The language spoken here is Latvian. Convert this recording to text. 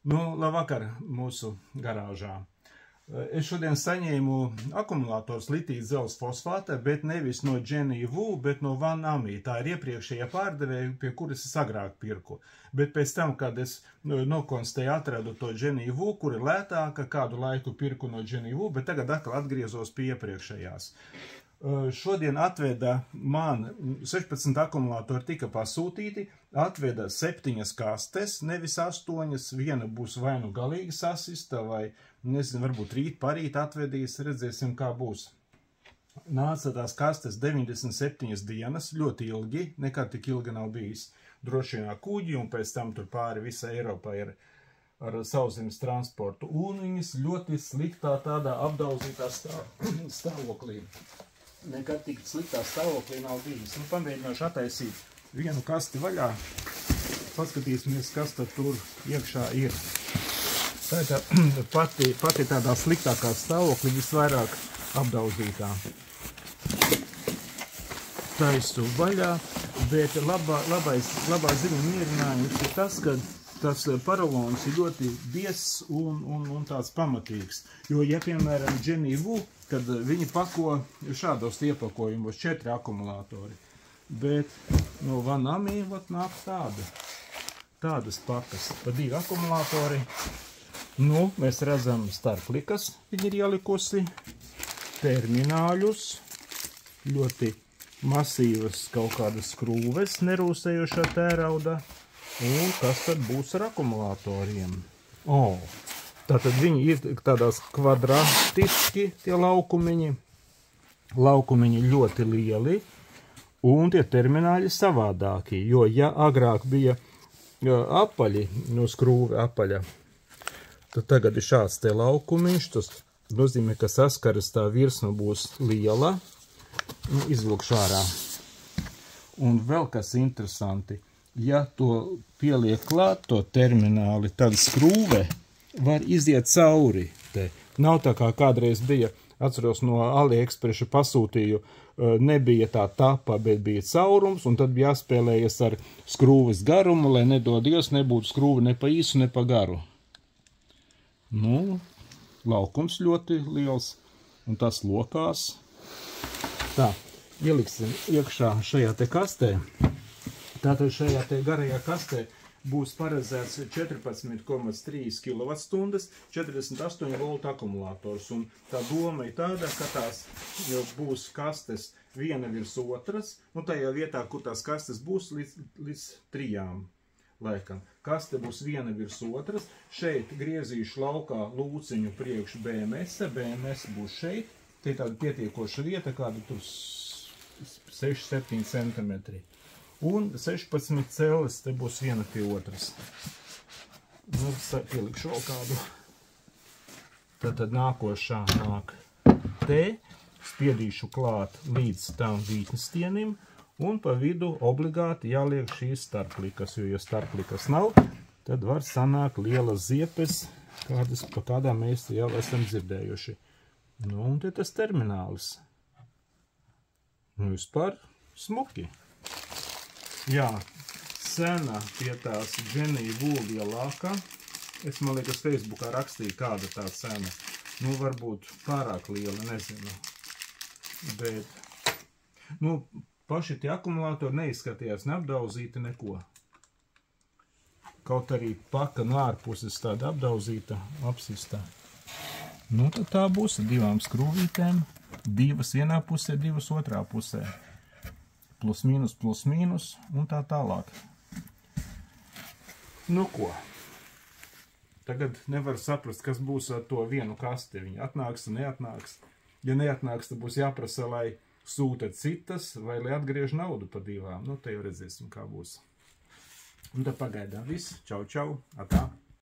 Nu, labvakar mūsu garāžā. Es šodien saņēmu akumulators litīta dzelzs fosfāta, bet nevis no Genevu, bet no Vanami. Tā ir iepriekšējā pārdevēja, pie kuras es agrāk pirku. Bet pēc tam, kad es nokonstēju atradu to Genevu, kur ir lētāka, kādu laiku pirku no Genevu, bet tagad atkal atgriezos pie iepriekšējās. Šodien atveda man 16 akumulatori tika pasūtīti, atveda 7 kastes, nevis 8, viena būs vai nu galīgi sasista, vai, nezinu, varbūt rīt parīt atvedīs, redzēsim, kā būs. Nāca tās kastes 97 dienas, ļoti ilgi, nekad tik ilgi nav bijis droši vien kuģi, un pēc tam tur pāri visai Eiropā ir ar sauszemes transportu, un viņas ļoti sliktā tādā apdauzītā stāvoklī. Nekad tik sliktā stāvoklī nav bijis. Nu, pamēģināšu attaisīt vienu kasti vaļā. Paskatīsimies, kas tad tur iekšā ir. Tā ir pati tādā sliktākā stāvoklī visvairāk apdauzītā. Taisu vaļā, bet labā ziņa mierinājums ir tas, ka tas paralons ir ļoti biezs un tāds pamatīgs. Jo, ja, piemēram, Genevu, tad viņi pako šādos iepakojumos 4 akumulatori. Bet no Vanami nāk tādas pakas. Pa 2 akumulatori. Nu, mēs redzam starplikas, viņi ir ielikusi, termināļus, ļoti masīvas kaut kādas skrūves, nerūsējošā tērauda. Un kas tad būs ar akumulatoriem? Tātad viņi ir tādās kvadratiski, tie laukumiņi. Laukumiņi ļoti lieli, un tie termināļi savādāki. Jo, ja agrāk bija apaļi, no skrūve apaļa, tad tagad ir šāds te laukumiņš. Tas nozīmē, ka saskaras tā virsma būs liela. Izvilkšu ārā. Un vēl kas interesanti. Ja to pieliek klāt, to termināli, tad skrūve var iziet cauri te. Nav tā kā kādreiz bija, atceros no AliExpressa pasūtīju, nebija tā tapa, bet bija caurums, un tad bija jāspēlējas ar skrūves garumu, lai nedodies, nebūtu skrūve ne pa īsu, ne pa garu. Nu, laukums ļoti liels, un tas lokās. Tā, ieliksim iekšā šajā te kastē. Tātad šajā te garajā kastē būs paredzēts 14,3 kWh, 48 volt akumulators. Un tā doma ir tāda, ka tās būs kastes viena virs otras, un tajā vietā, kur tās kastes būs līdz 3 laikam. Kaste būs viena virs otras. Šeit griezīšu laukā lūciņu priekš BMS. BMS būs šeit. Te ir tāda pietiekoša vieta, kāda tur 6-7 centimetri. Un 16 cēles te būs viena pie otras. Nu, pielikšu vēl kādu. Tātad nākošā nāk te. Spiedīšu klāt līdz tam vītnestienim. Un pa vidu obligāti jāliek šīs starplikas. Jo, ja starplikas nav, tad var sanākt lielas ziepes, kādas pa kādām mēs jau esam dzirdējuši. Nu, un te tas terminālis. Nu, vispār smuki. Jā, cena pie tās Genevu lielākā. Es, man liekas, Facebookā rakstīju, kāda tā cena. Nu, varbūt pārāk liela, nezinu. Bet, nu, paši tie akumulatori neizskatījās neapdauzīti neko. Kaut arī paka no ārpuses tāda apdauzīta, apsista. Nu, tad tā būs ar 2 skrūvītēm. 2 vienā pusē, 2 otrā pusē. Plus mīnus, un tā tālāk. Nu ko? Tagad nevar saprast, kas būs ar to vienu kasti. Viņa atnāks un neatnāks. Ja neatnāks, tad būs jāprasa, lai sūta citas, vai lai atgriež naudu pa 2. Nu, te jau redzēsim, kā būs. Un tad pagaidām viss. Čau, čau. Atā.